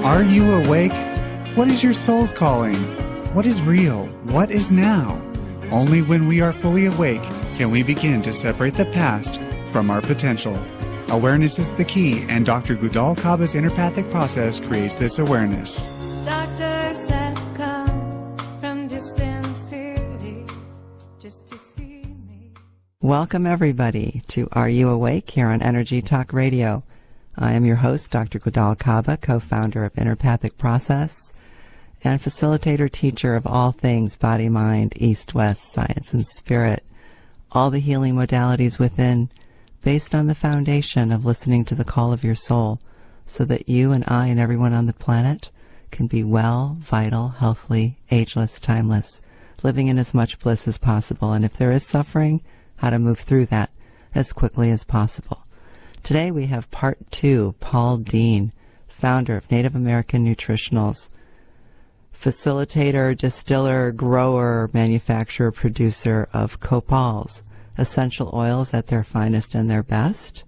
Are you awake? What is your soul's calling? What is real? What is now? Only when we are fully awake can we begin to separate the past from our potential. Awareness is the key, and Dr. Gudal Kaba's interpathic process creates this awareness. Doctors have come from distant cities just to see me. Welcome, everybody, to Are You Awake? Here on Energy Talk Radio. I am your host, Dr. Gudal Kaba, co-founder of Interpathic Process and facilitator, teacher of all things body, mind, east-west, science, and spirit, all the healing modalities within, based on the foundation of listening to the call of your soul, so that you and I and everyone on the planet can be well, vital, healthy, ageless, timeless, living in as much bliss as possible. And if there is suffering, how to move through that as quickly as possible. Today we have part 2, Paul Dean, founder of Native American Nutritionals, facilitator, distiller, grower, manufacturer, producer of copals, essential oils at their finest and their best.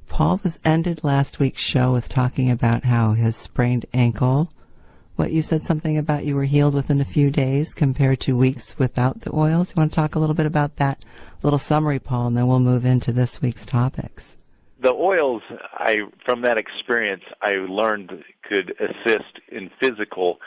Paul ended last week's show with talking about how his sprained ankle, what you said something about you were healed within a few days compared to weeks without the oils. You want to talk a little bit about that little summary, Paul, and then we'll move into this week's topics. The oils, from that experience, I learned could assist in physical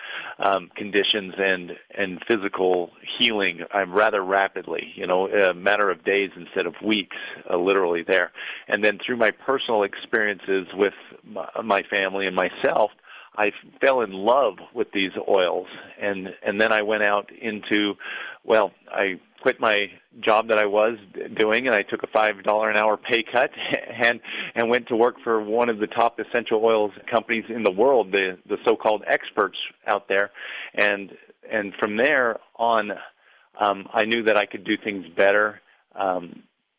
conditions and physical healing rather rapidly, a matter of days instead of weeks, literally there. And then through my personal experiences with my family and myself, I fell in love with these oils, and then I went out into, I quit my job that I was doing, and I took a $5 an hour pay cut and went to work for one of the top essential oils companies in the world, the so-called experts out there, and from there on, I knew that I could do things better,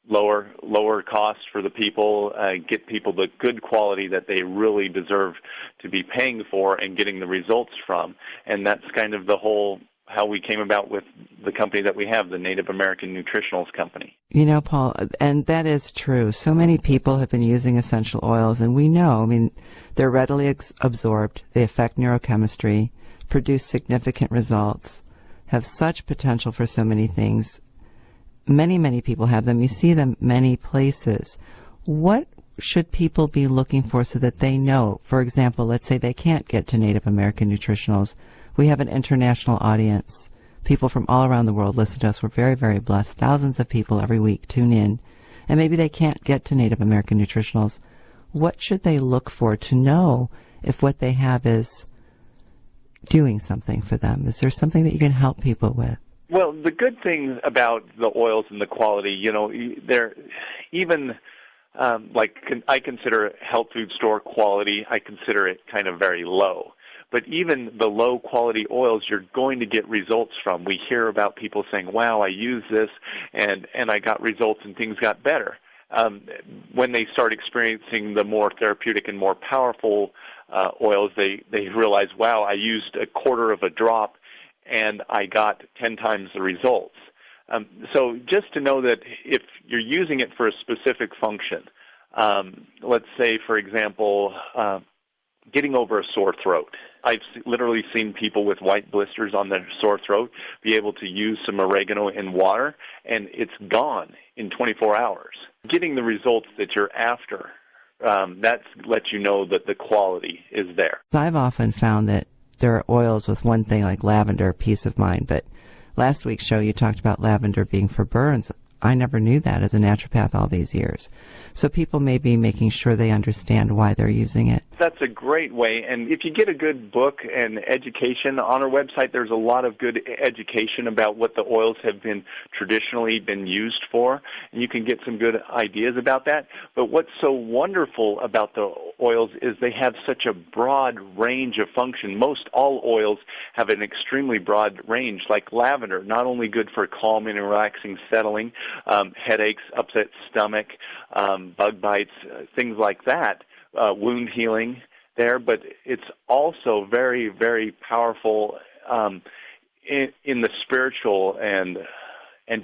lower costs for the people, get people the good quality that they really deserve to be paying for and getting the results from. And that's kind of the whole how we came about with the company that we have, the Native American Nutritionals Company. Paul, and that is true. So many people have been using essential oils, and we know, they're readily absorbed, they affect neurochemistry, produce significant results, have such potential for so many things. Many, many people have them. You see them many places. What should people be looking for so that they know? For example, let's say they can't get to Native American Nutritionals. We have an international audience. People from all around the world listen to us. We're very, very blessed. Thousands of people every week tune in. And maybe they can't get to Native American Nutritionals. What should they look for to know if what they have is doing something for them? Is there something that you can help people with? Well, the good thing about the oils and the quality, they're even I consider health food store quality, I consider it kind of very low. But even the low-quality oils, you're going to get results from. We hear about people saying, wow, I used this, and I got results and things got better. When they start experiencing the more therapeutic and more powerful oils, they realize, wow, I used a quarter of a drop, and I got 10 times the results. So just to know that if you're using it for a specific function, let's say, for example, getting over a sore throat. I've literally seen people with white blisters on their sore throat be able to use some oregano in water, and it's gone in 24 hours. Getting the results that you're after, that lets you know that the quality is there. I've often found that there are oils with one thing like lavender, peace of mind, but last week's show you talked about lavender being for burns. I never knew that as a naturopath all these years. So people may be making sure they understand why they're using it. That's a great way. And if you get a good book and education on our website, there's a lot of good education about what the oils have been traditionally been used for, and you can get some good ideas about that. But what's so wonderful about the oils is they have such a broad range of function. Most all oils have an extremely broad range, like lavender, not only good for calming and relaxing, settling, headaches, upset stomach, bug bites, things like that, wound healing there, but it's also very, very powerful in the spiritual and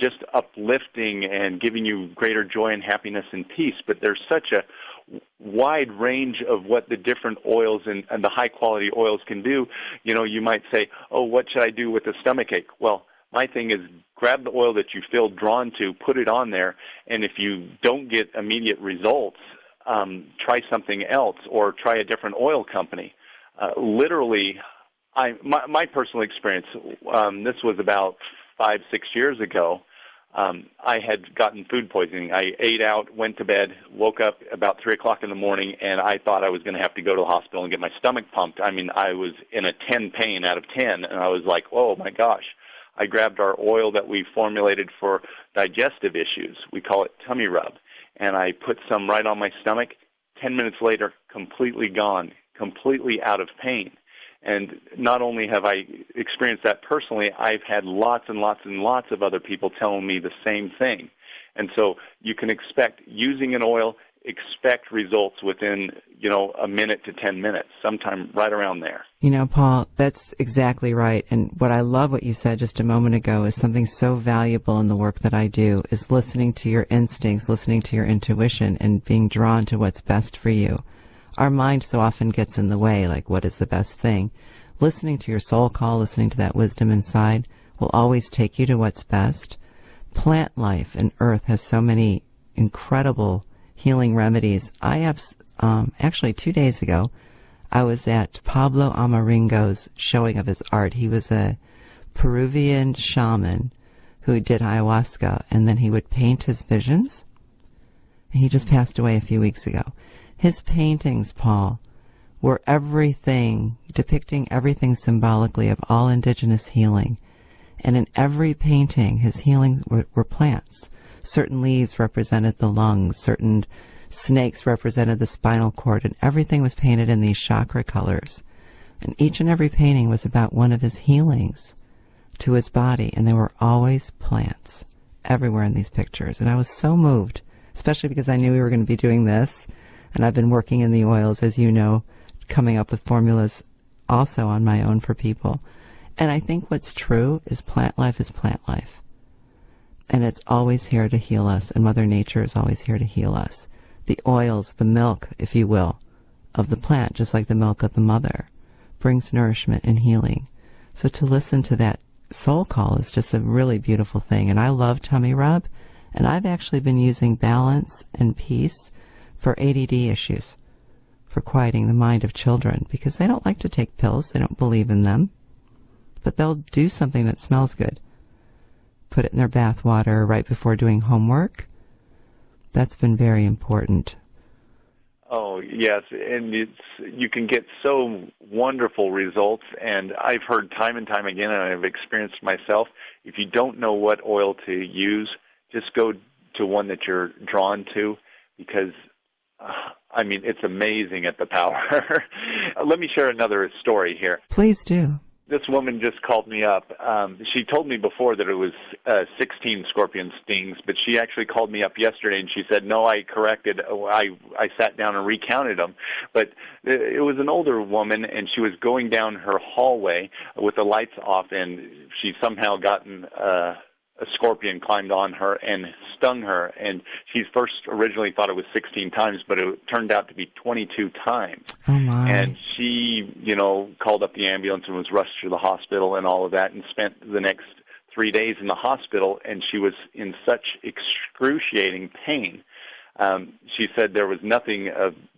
just uplifting and giving you greater joy and happiness and peace. But there's such a wide range of what the different oils and the high-quality oils can do. You might say, oh, what should I do with a stomach ache? Well, my thing is grab the oil that you feel drawn to, put it on there, and if you don't get immediate results, try something else or try a different oil company. Literally, my personal experience, this was about 5-6 years ago. I had gotten food poisoning. I ate out, went to bed, woke up about 3 o'clock in the morning, and I thought I was going to have to go to the hospital and get my stomach pumped. I mean, I was in a 10 pain out of 10, and I was like, oh, my gosh. I grabbed our oil that we formulated for digestive issues. We call it tummy rub. And I put some right on my stomach. 10 minutes later, completely gone, completely out of pain. And not only have I experienced that personally, I've had lots and lots and lots of other people telling me the same thing. And so you can expect, using an oil, expect results within, a minute to 10 minutes, sometime right around there. Paul, that's exactly right. And what I love what you said just a moment ago is something so valuable in the work that I do is listening to your instincts, listening to your intuition, and being drawn to what's best for you. Our mind so often gets in the way, like what is the best thing. Listening to your soul call, listening to that wisdom inside will always take you to what's best. Plant life and earth has so many incredible healing remedies. I have, actually 2 days ago, I was at Pablo Amaringo's showing of his art. He was a Peruvian shaman who did ayahuasca, and then he would paint his visions. And he just passed away a few weeks ago. His paintings, Paul, were everything, depicting everything symbolically of all indigenous healing. And in every painting, his healings were plants. Certain leaves represented the lungs, certain snakes represented the spinal cord, and everything was painted in these chakra colors. And each and every painting was about one of his healings to his body, and there were always plants everywhere in these pictures. And I was so moved, especially because I knew we were going to be doing this, and I've been working in the oils, as you know, coming up with formulas also on my own for people. And I think what's true is plant life is plant life. And it's always here to heal us, and Mother Nature is always here to heal us. The oils, the milk, if you will, of the plant, just like the milk of the mother, brings nourishment and healing. So to listen to that soul call is just a really beautiful thing. And I love tummy rub, and I've actually been using balance and peace for ADD issues, for quieting the mind of children, because they don't like to take pills. They don't believe in them. But they'll do something that smells good. Put it in their bath water right before doing homework. That's been very important. Oh, yes, and you can get so wonderful results, and I've heard time and time again, and I've experienced myself, if you don't know what oil to use, just go to one that you're drawn to, because it's amazing at the power. Let me share another story here. Please do. This woman just called me up. She told me before that it was 16 scorpion stings, but she actually called me up yesterday and she said, no, I corrected. I sat down and recounted them. But it was an older woman, and she was going down her hallway with the lights off, and she somehow gotten a scorpion climbed on her and stung her, and she first originally thought it was 16 times, but it turned out to be 22 times. Oh, my. And she, called up the ambulance and was rushed to the hospital and all of that, and spent the next 3 days in the hospital, and she was in such excruciating pain. She said there was nothing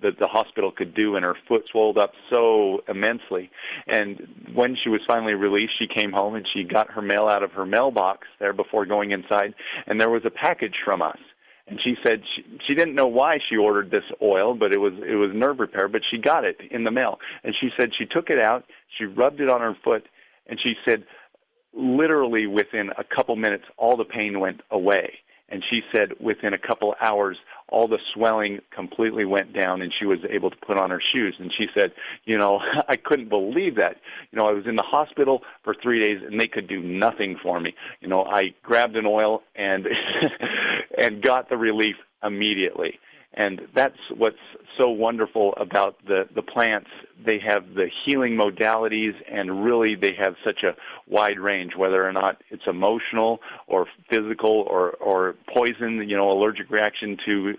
that the hospital could do, and her foot swelled up so immensely. And when she was finally released, she came home and she got her mail out of her mailbox there before going inside, and there was a package from us. And she said she didn't know why she ordered this oil, but it was nerve repair, but she got it in the mail. And she said she took it out, she rubbed it on her foot, and she said literally within a couple minutes all the pain went away. And she said within a couple hours, all the swelling completely went down, and she was able to put on her shoes. And she said, I couldn't believe that. I was in the hospital for 3 days, and they could do nothing for me. I grabbed an oil and and got the relief immediately. And that's what's so wonderful about the plants. They have the healing modalities, and really they have such a wide range, whether or not it's emotional or physical or poison, allergic reaction to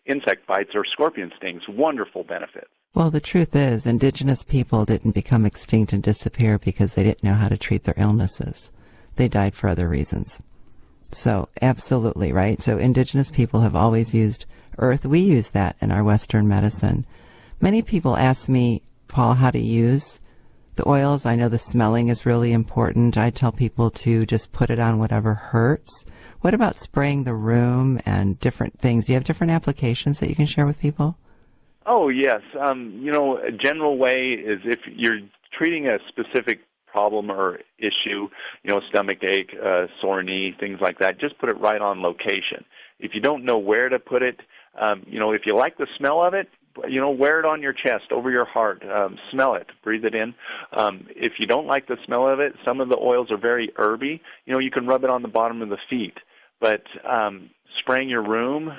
insect bites or scorpion stings. Wonderful benefits. Well, the truth is, indigenous people didn't become extinct and disappear because they didn't know how to treat their illnesses. They died for other reasons. So, absolutely, right? So, indigenous people have always used earth. We use that in our Western medicine. Many people ask me, Paul, how to use the oils. I know the smelling is really important. I tell people to just put it on whatever hurts. What about spraying the room and different things? Do you have different applications that you can share with people? Oh, yes. A general way is if you're treating a specific problem or issue, stomach ache, sore knee, things like that, just put it right on location. If you don't know where to put it, if you like the smell of it, wear it on your chest, over your heart, smell it, breathe it in. If you don't like the smell of it, some of the oils are very herby. You can rub it on the bottom of the feet. But spraying your room,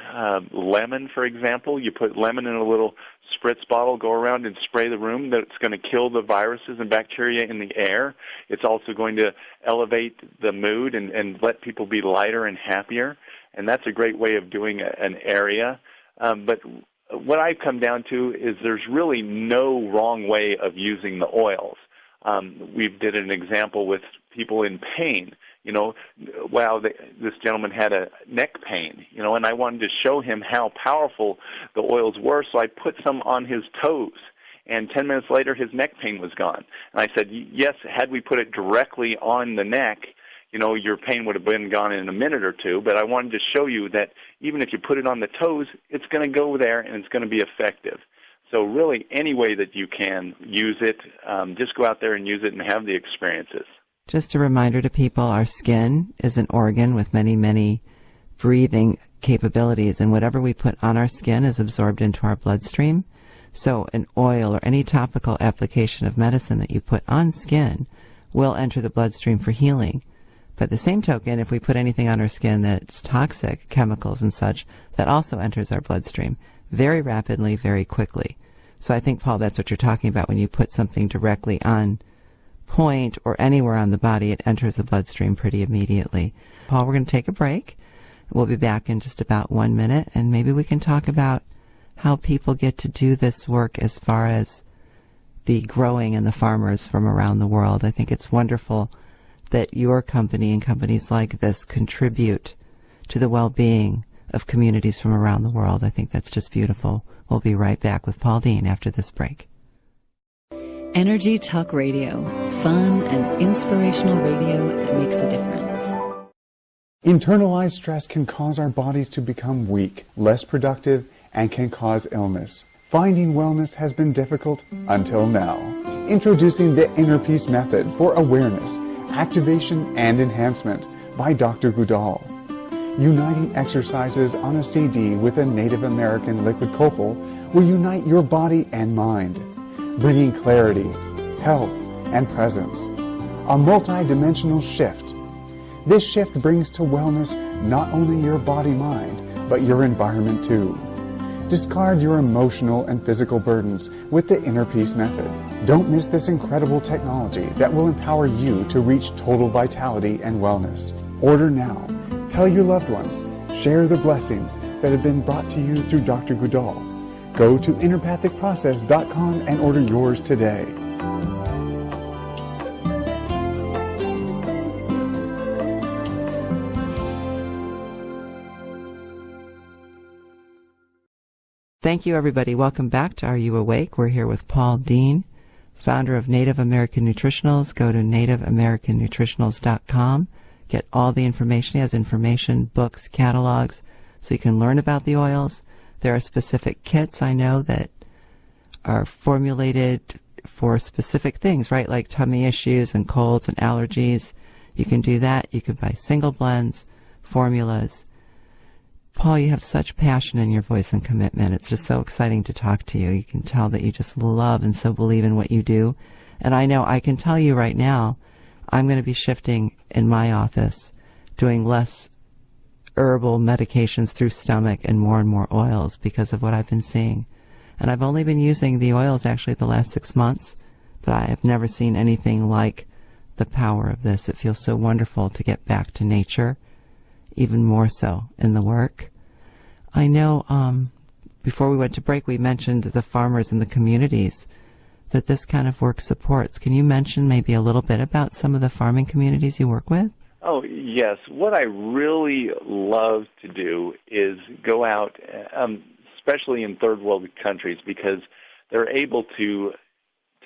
lemon, for example, you put lemon in a little spritz bottle, go around and spray the room. That's going to kill the viruses and bacteria in the air. It's also going to elevate the mood and let people be lighter and happier. And that's a great way of doing an area. But what I've come down to is there's really no wrong way of using the oils. We did an example with people in pain. This gentleman had a neck pain, and I wanted to show him how powerful the oils were, so I put some on his toes, and 10 minutes later his neck pain was gone. And I said, yes, had we put it directly on the neck, your pain would have been gone in a minute or two, but I wanted to show you that even if you put it on the toes, it's going to go there and it's going to be effective. So really, any way that you can use it, just go out there and use it and have the experiences. Just a reminder to people, our skin is an organ with many, many breathing capabilities, and whatever we put on our skin is absorbed into our bloodstream. So an oil or any topical application of medicine that you put on skin will enter the bloodstream for healing. By the same token, if we put anything on our skin that's toxic, chemicals and such, that also enters our bloodstream very rapidly, very quickly. So I think, Paul, that's what you're talking about. When you put something directly on point or anywhere on the body, it enters the bloodstream pretty immediately. Paul, we're going to take a break. We'll be back in just about 1 minute, and maybe we can talk about how people get to do this work as far as the growing and the farmers from around the world. I think it's wonderful that your company and companies like this contribute to the well-being of communities from around the world. I think that's just beautiful. We'll be right back with Paul Dean after this break. Energy Talk Radio, fun and inspirational radio that makes a difference. Internalized stress can cause our bodies to become weak, less productive, and can cause illness. Finding wellness has been difficult until now. Introducing the Inner Peace Method for awareness, activation, and enhancement by Dr. Goodall. Uniting exercises on a CD with a Native American liquid copal will unite your body and mind, bringing clarity, health, and presence. A multi-dimensional shift. This shift brings to wellness not only your body-mind, but your environment too. Discard your emotional and physical burdens with the Inner Peace Method. Don't miss this incredible technology that will empower you to reach total vitality and wellness. Order now. Tell your loved ones. Share the blessings that have been brought to you through Dr. Goodall. Go to innerpathicprocess.com and order yours today. Thank you, everybody. Welcome back to Are You Awake? We're here with Paul Dean, founder of Native American Nutritionals. Go to nativeamericannutritionals.com. Get all the information. He has information, books, catalogs, so you can learn about the oils. There are specific kits, I know, that are formulated for specific things, right? Like tummy issues and colds and allergies. You can do that. You can buy single blends, formulas. Paul, you have such passion in your voice and commitment. It's just so exciting to talk to you. You can tell that you just love and so believe in what you do. And I know I can tell you right now, I'm going to be shifting in my office, doing less herbal medications through stomach and more oils because of what I've been seeing. And I've only been using the oils actually the last 6 months, but I have never seen anything like the power of this. It feels so wonderful to get back to nature, even more so in the work. I know before we went to break, we mentioned the farmers and the communities that this kind of work supports. Can you mention maybe a little bit about some of the farming communities you work with? Oh, yes. What I really love to do is go out, especially in third world countries, because they're able to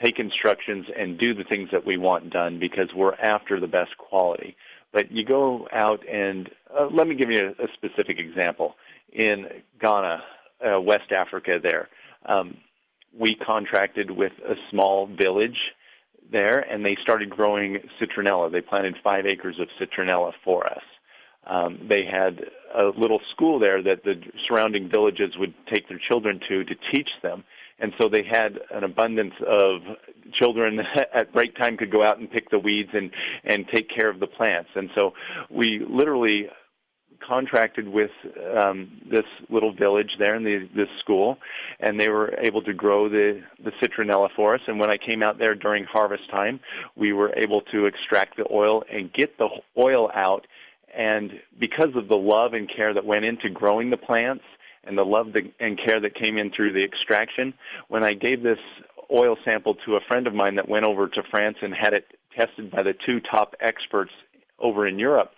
take instructions and do the things that we want done because we're after the best quality. But you go out and let me give you a specific example. In Ghana, West Africa there, we contracted with a small village there, and they started growing citronella. They planted 5 acres of citronella for us. They had a little school there that the surrounding villages would take their children to teach them. And so they had an abundance of children at break time could go out and pick the weeds and take care of the plants. And so we literally contracted with this little village there in this school, and they were able to grow the citronella for us. And when I came out there during harvest time, we were able to extract the oil and get the oil out. And because of the love and care that went into growing the plants and the love and care that came in through the extraction, when I gave this oil sample to a friend of mine that went over to France and had it tested by the 2 top experts over in Europe,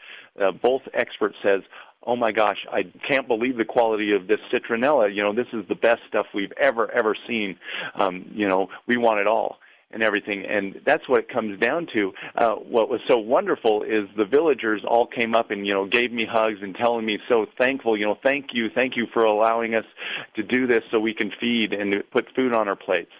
both experts says, "Oh my gosh, I can't believe the quality of this citronella. You know, this is the best stuff we've ever seen. We want it all." And everything, and that's what it comes down to. What was so wonderful is the villagers all came up and, gave me hugs and telling me so thankful, thank you for allowing us to do this so we can feed and put food on our plates.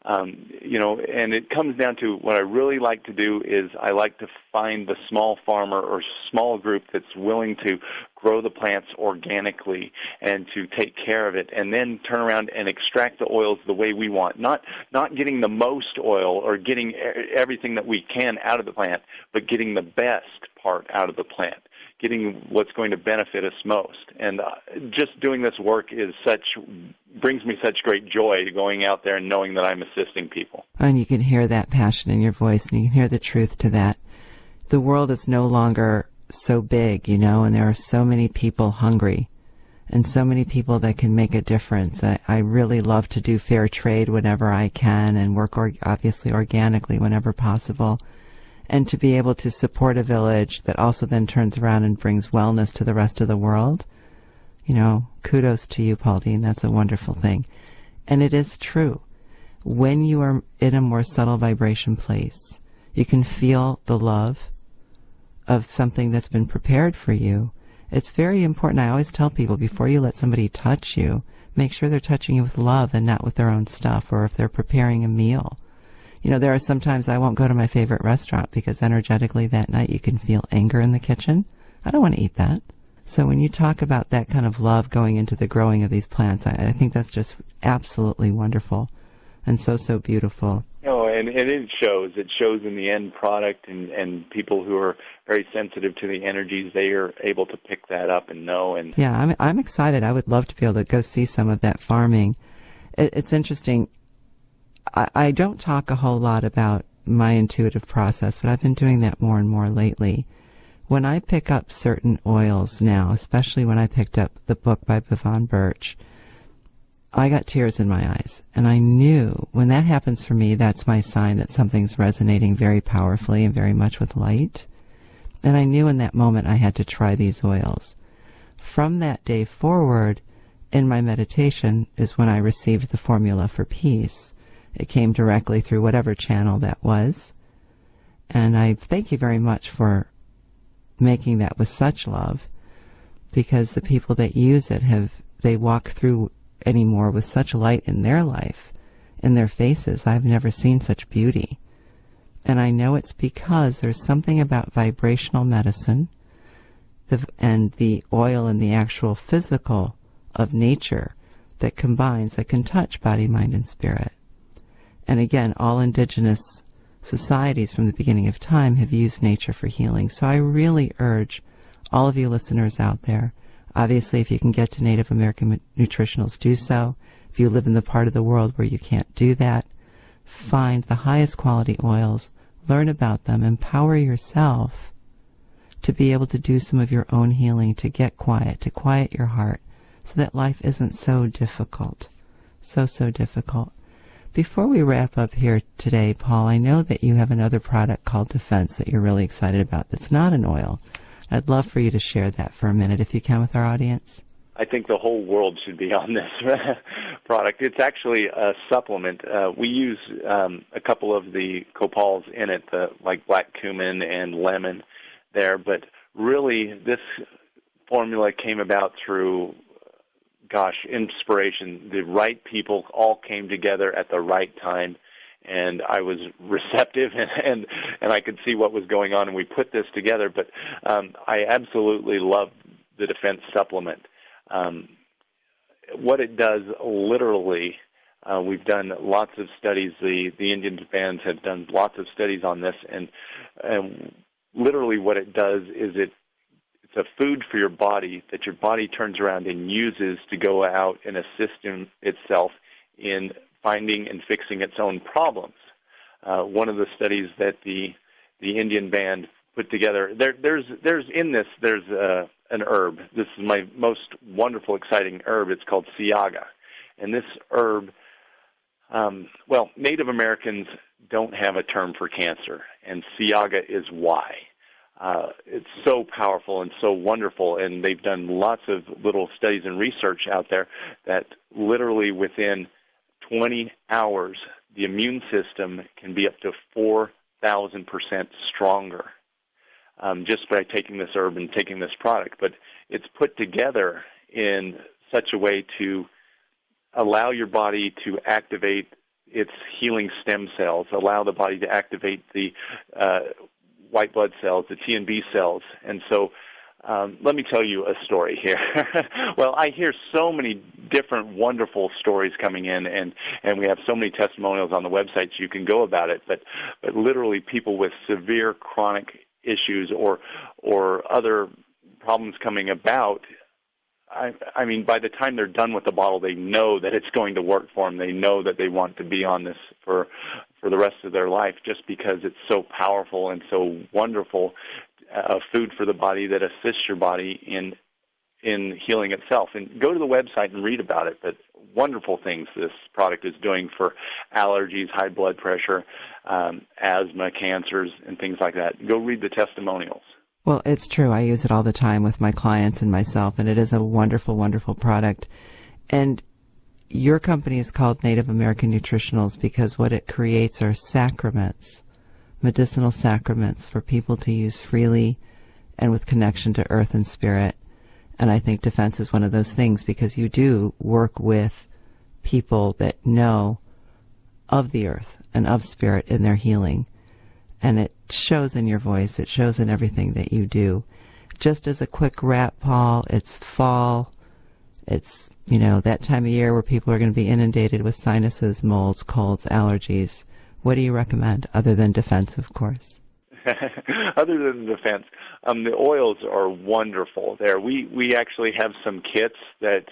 And it comes down to what I really like to do is I like to find the small farmer or small group that's willing to grow the plants organically and to take care of it, and then turn around and extract the oils the way we want. Not getting the most oil or getting everything that we can out of the plant, but getting the best part out of the plant, getting what's going to benefit us most. And just doing this work brings me such great joy going out there and knowing that I'm assisting people. And you can hear that passion in your voice, and you can hear the truth to that. The world is no longer so big, and there are so many people hungry and so many people that can make a difference. I really love to do fair trade whenever I can and work obviously organically whenever possible. And to be able to support a village that also then turns around and brings wellness to the rest of the world, kudos to you, Pauline. That's a wonderful thing. And it is true. When you are in a more subtle vibration place, you can feel the love of something that's been prepared for you. It's very important. I always tell people, before you let somebody touch you, make sure they're touching you with love and not with their own stuff, or if they're preparing a meal. There are sometimes I won't go to my favorite restaurant because energetically that night you can feel anger in the kitchen. I don't want to eat that. So when you talk about that kind of love going into the growing of these plants, I think that's just absolutely wonderful and so beautiful. And it shows. It shows in the end product, and people who are very sensitive to the energies, they are able to pick that up and know. And yeah, I'm excited. I would love to be able to go see some of that farming. It's interesting. I don't talk a whole lot about my intuitive process, but I've been doing that more and more lately. When I pick up certain oils now, especially when I picked up the book by Bevan Birch, I got tears in my eyes. And I knew when that happens for me, that's my sign that something's resonating very powerfully and very much with light. And I knew in that moment I had to try these oils. From that day forward, in my meditation, is when I received the formula for peace. It came directly through whatever channel that was. And I thank you very much for making that with such love, because the people that use it they walk through anymore with such light in their life, in their faces. I've never seen such beauty. And I know it's because there's something about vibrational medicine and the oil and the actual physical of nature that combines, that can touch body, mind, and spirit. And again, all indigenous societies from the beginning of time have used nature for healing. So I really urge all of you listeners out there, obviously if you can get to Native American nutritionals, do so. If you live in the part of the world where you can't do that, find the highest quality oils, learn about them, empower yourself to be able to do some of your own healing, to get quiet, to quiet your heart, so that life isn't so difficult. So difficult. Before we wrap up here today, Paul, I know that you have another product called Defense that you're really excited about that's not an oil. I'd love for you to share that for a minute, if you can, with our audience. I think the whole world should be on this product. It's actually a supplement. We use a couple of the copals in it, like black cumin and lemon there, but really this formula came about through inspiration. The right people all came together at the right time, and I was receptive, and I could see what was going on, and we put this together. But I absolutely love the Defense supplement. What it does, literally, we've done lots of studies. The Indian fans have done lots of studies on this, and literally what it does is it's a food for your body that your body turns around and uses to go out and assist itself in finding and fixing its own problems. One of the studies that the Indian band put together, there's an herb. This is my most wonderful, exciting herb. It's called Siaga. And this herb, Native Americans don't have a term for cancer, and Siaga is why. It's so powerful and so wonderful, and they've done lots of little studies and research out there that literally within 20 hours, the immune system can be up to 4,000% stronger just by taking this herb and taking this product. But it's put together in such a way to allow your body to activate its healing stem cells, allow the body to activate the white blood cells, the T and B cells. And so let me tell you a story here. Well, I hear so many different wonderful stories coming in, and we have so many testimonials on the website you can go about it, but literally people with severe chronic issues or other problems coming about, I mean, by the time they're done with the bottle, they know that it's going to work for them. They know that they want to be on this for the rest of their life, just because it's so powerful and so wonderful, food for the body that assists your body in healing itself. And go to the website and read about it. But wonderful things this product is doing for allergies, high blood pressure, asthma, cancers, and things like that. Go read the testimonials. Well, it's true. I use it all the time with my clients and myself, and it is a wonderful, wonderful product. And your company is called Native American Nutritionals because what it creates are sacraments, medicinal sacraments for people to use freely and with connection to earth and spirit. And I think Defense is one of those things because you do work with people that know of the earth and of spirit in their healing. And it shows in your voice. It shows in everything that you do. Just as a quick wrap, Paul, it's fall. It's, that time of year where people are going to be inundated with sinuses, molds, colds, allergies. What do you recommend, other than Defense, of course? Other than Defense, the oils are wonderful there. We actually have some kits that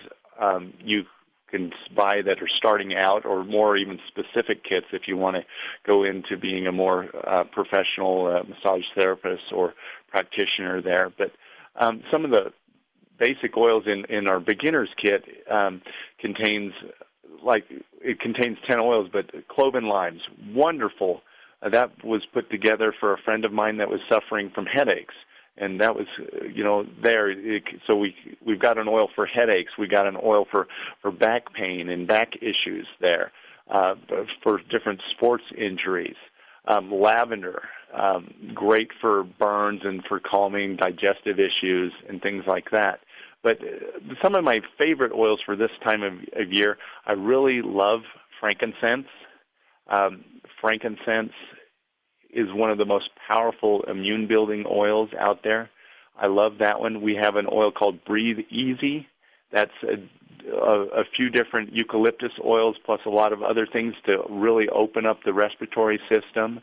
you can buy that are starting out, or more even specific kits if you want to go into being a more professional massage therapist or practitioner there. But some of the basic oils in our beginner's kit contains 10 oils, but clove and limes, wonderful. That was put together for a friend of mine that was suffering from headaches. And that was, so we've got an oil for headaches. We got an oil for back pain and back issues there, for different sports injuries. Lavender, great for burns and for calming digestive issues and things like that. But some of my favorite oils for this time of year, I really love frankincense. Frankincense is one of the most powerful immune-building oils out there. I love that one. We have an oil called Breathe Easy. That's a few different eucalyptus oils plus a lot of other things to really open up the respiratory system.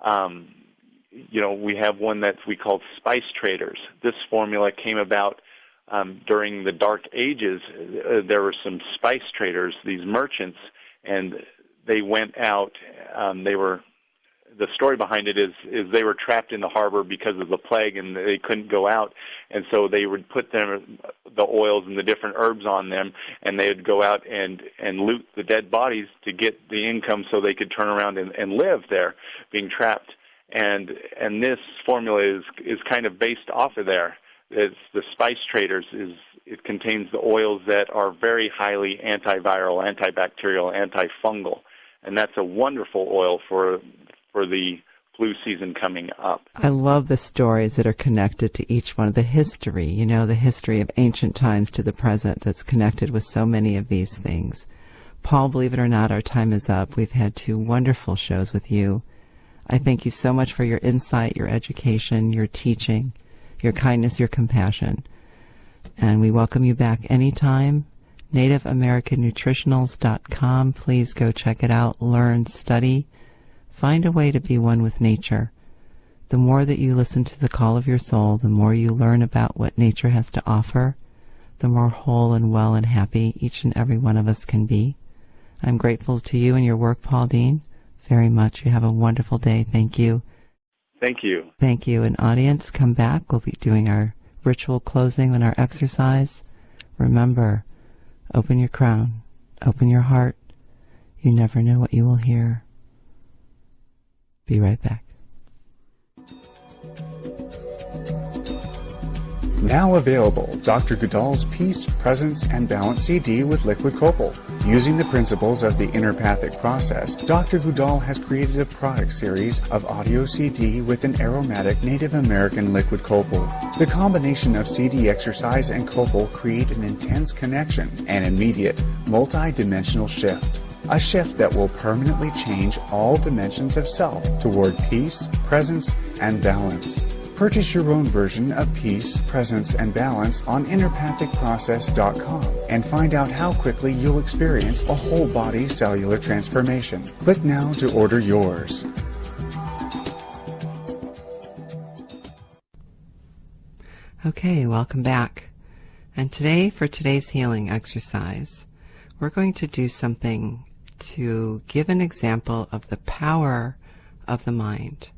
We have one that we call Spice Traders. This formula came about during the Dark Ages. There were some spice traders, these merchants, and they went out. the story behind it is they were trapped in the harbor because of the plague, and they couldn't go out, and so they would put the oils and the different herbs on them, and they would go out and loot the dead bodies to get the income so they could turn around and live there, being trapped. And this formula is kind of based off of there. It's the Spice Traders. It contains the oils that are very highly antiviral, antibacterial, antifungal, and that's a wonderful oil for the flu season coming up. I love the stories that are connected to each one. The history, the history of ancient times to the present that's connected with so many of these things. Paul, believe it or not, our time is up. We've had 2 wonderful shows with you. I thank you so much for your insight, your education, your teaching, your kindness, your compassion. And we welcome you back anytime. NativeAmericanNutritionals.com. Please go check it out, learn, study. Find a way to be one with nature. The more that you listen to the call of your soul, the more you learn about what nature has to offer, the more whole and well and happy each and every one of us can be. I'm grateful to you and your work, Paul Dean, very much. You have a wonderful day. Thank you. Thank you. Thank you. And audience, come back. We'll be doing our ritual closing and our exercise. Remember, open your crown, open your heart. You never know what you will hear. Be right back. Now available, Dr. Goodall's Peace, Presence, and Balance CD with liquid copal. Using the principles of the interpathic process, Dr. Goodall has created a product series of audio CD with an aromatic Native American liquid copal. The combination of CD exercise and copal create an intense connection, an immediate, multi-dimensional shift. A shift that will permanently change all dimensions of self toward peace, presence, and balance. Purchase your own version of Peace, Presence, and Balance on interpathicprocess.com and find out how quickly you'll experience a whole body cellular transformation. Click now to order yours. Okay, welcome back. And today, for today's healing exercise, we're going to do something to give an example of the power of the mind,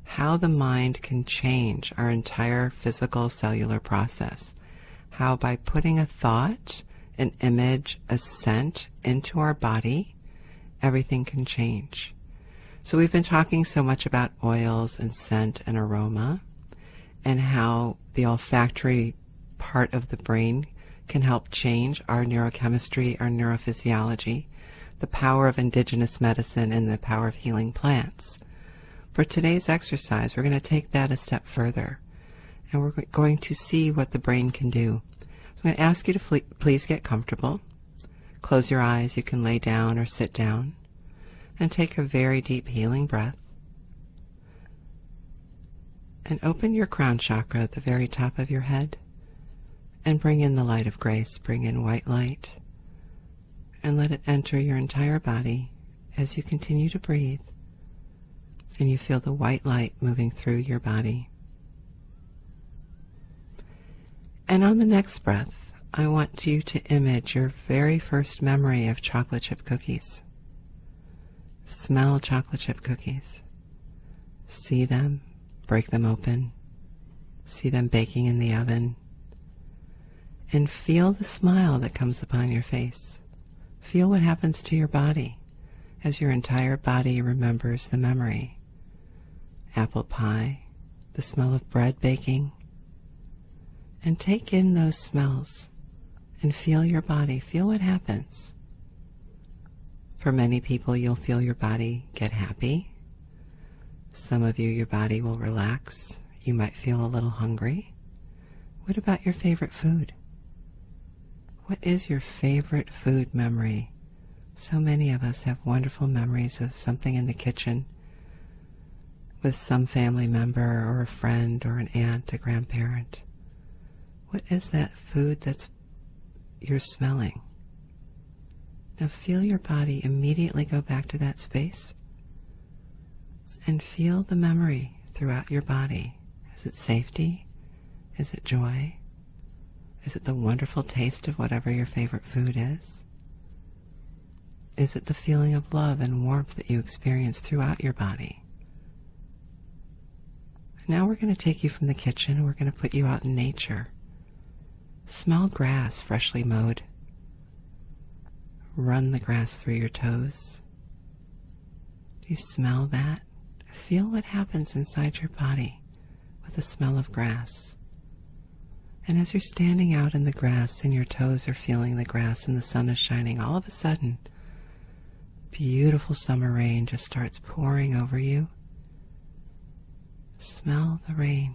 how the mind can change our entire physical cellular process, how by putting a thought, an image, a scent into our body, everything can change. So we've been talking so much about oils and scent and aroma, and how the olfactory part of the brain can help change our neurochemistry, our neurophysiology, the power of indigenous medicine, and the power of healing plants. For today's exercise, we're going to take that a step further, and we're going to see what the brain can do. So I'm going to ask you to please get comfortable. Close your eyes. You can lay down or sit down, and take a very deep healing breath. And open your crown chakra at the very top of your head, and bring in the light of grace. Bring in white light, and let it enter your entire body as you continue to breathe. And you feel the white light moving through your body. And on the next breath, I want you to image your very first memory of chocolate chip cookies. Smell chocolate chip cookies. See them, break them open. See them baking in the oven. And feel the smile that comes upon your face. Feel what happens to your body as your entire body remembers the memory. Apple pie, the smell of bread baking. And take in those smells and feel your body. Feel what happens. For many people, you'll feel your body get happy. Some of you, your body will relax. You might feel a little hungry. What about your favorite food? What is your favorite food memory? So many of us have wonderful memories of something in the kitchen with some family member or a friend or an aunt, a grandparent. What is that food that's you're smelling? Now feel your body immediately go back to that space and feel the memory throughout your body. Is it safety? Is it joy? Is it the wonderful taste of whatever your favorite food is? Is it the feeling of love and warmth that you experience throughout your body? Now we're going to take you from the kitchen and we're going to put you out in nature. Smell grass freshly mowed. Run the grass through your toes. Do you smell that? Feel what happens inside your body with the smell of grass. And as you're standing out in the grass and your toes are feeling the grass and the sun is shining, all of a sudden, beautiful summer rain just starts pouring over you. Smell the rain.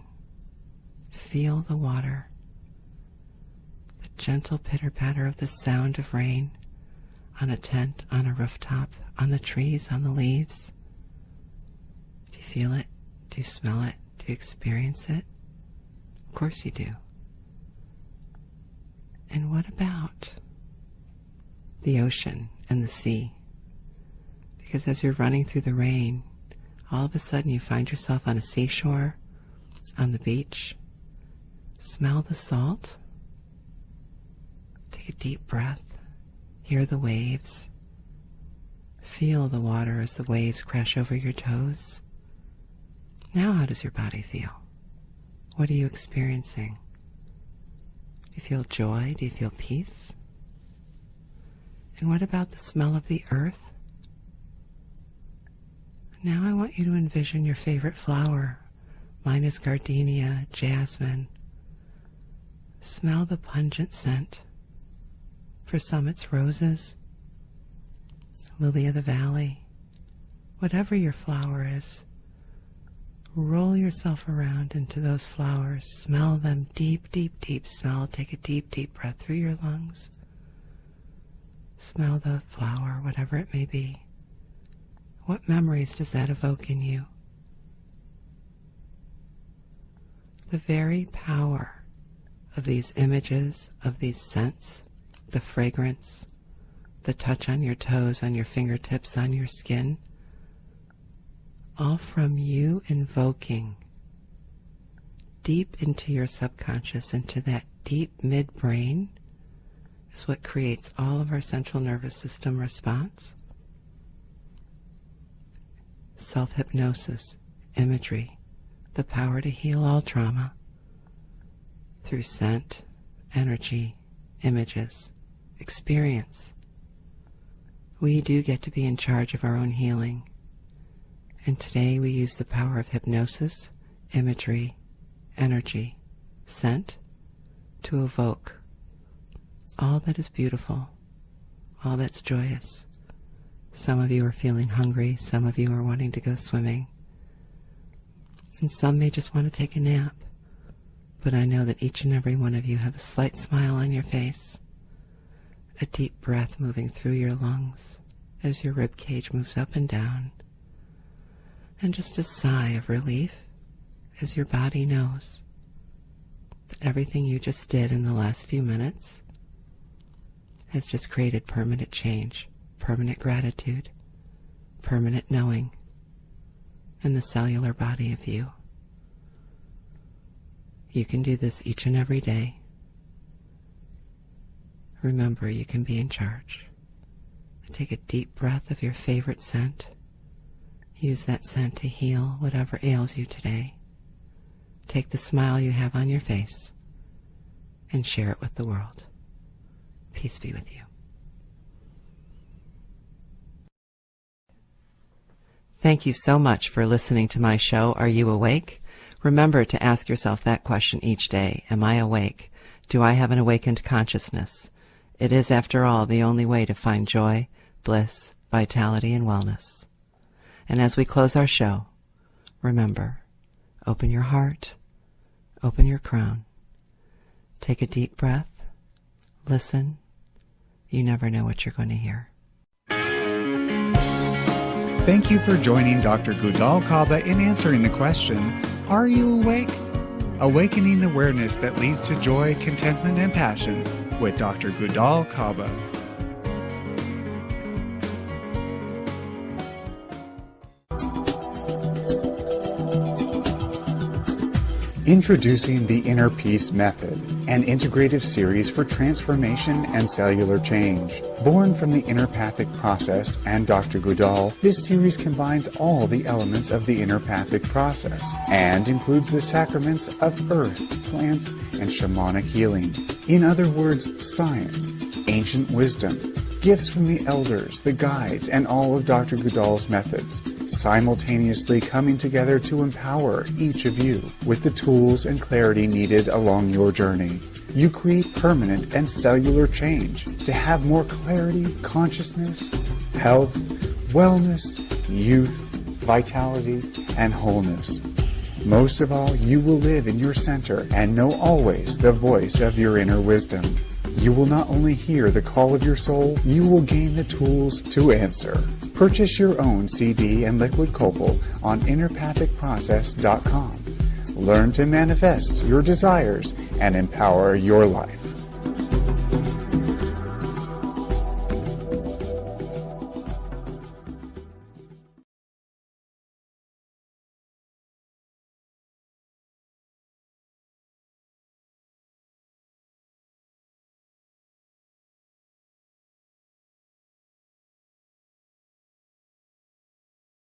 Feel the water. The gentle pitter-patter of the sound of rain on a tent, on a rooftop, on the trees, on the leaves. Do you feel it? Do you smell it? Do you experience it? Of course you do. And what about the ocean and the sea? Because as you're running through the rain, all of a sudden you find yourself on a seashore, on the beach. Smell the salt. Take a deep breath. Hear the waves. Feel the water as the waves crash over your toes. Now how does your body feel? What are you experiencing? Do you feel joy? Do you feel peace? And what about the smell of the earth? Now I want you to envision your favorite flower. Mine is gardenia, jasmine. Smell the pungent scent. For some it's roses, lily of the valley, whatever your flower is. Roll yourself around into those flowers. Smell them deep, deep, deep. Smell. Take a deep, deep breath through your lungs. Smell the flower, whatever it may be. What memories does that evoke in you? The very power of these images, of these scents, the fragrance, the touch on your toes, on your fingertips, on your skin, all from you invoking deep into your subconscious, into that deep midbrain, is what creates all of our central nervous system response. Self-hypnosis, imagery, the power to heal all trauma through scent, energy, images, experience. We do get to be in charge of our own healing. And today we use the power of hypnosis, imagery, energy, scent to evoke all that is beautiful, all that's joyous. Some of you are feeling hungry, some of you are wanting to go swimming, and some may just want to take a nap. But I know that each and every one of you have a slight smile on your face, a deep breath moving through your lungs as your rib cage moves up and down, and just a sigh of relief as your body knows that everything you just did in the last few minutes has just created permanent change, permanent gratitude, permanent knowing in the cellular body of you. You can do this each and every day. Remember, you can be in charge. Take a deep breath of your favorite scent. Use that scent to heal whatever ails you today. Take the smile you have on your face and share it with the world. Peace be with you. Thank you so much for listening to my show, Are You Awake? Remember to ask yourself that question each day. Am I awake? Do I have an awakened consciousness? It is, after all, the only way to find joy, bliss, vitality, and wellness. And as we close our show, remember, open your heart, open your crown, take a deep breath, listen. You never know what you're going to hear. Thank you for joining Dr. Gudal Kaba in answering the question, Are you awake? Awakening the awareness that leads to joy, contentment, and passion with Dr. Gudal Kaba. Introducing the Inner Peace Method an integrative series for transformation and cellular change. Born from the Innerpathic process and Dr. Goodall, this series combines all the elements of the Innerpathic process and includes the sacraments of earth, plants, and shamanic healing. In other words, science, ancient wisdom, gifts from the elders, the guides, and all of Dr. Goodall's methods, simultaneously coming together to empower each of you with the tools and clarity needed along your journey. You create permanent and cellular change to have more clarity, consciousness, health, wellness, youth, vitality, and wholeness. Most of all, you will live in your center and know always the voice of your inner wisdom. You will not only hear the call of your soul, you will gain the tools to answer. Purchase your own CD and liquid copal on innerpathicprocess.com. Learn to manifest your desires and empower your life.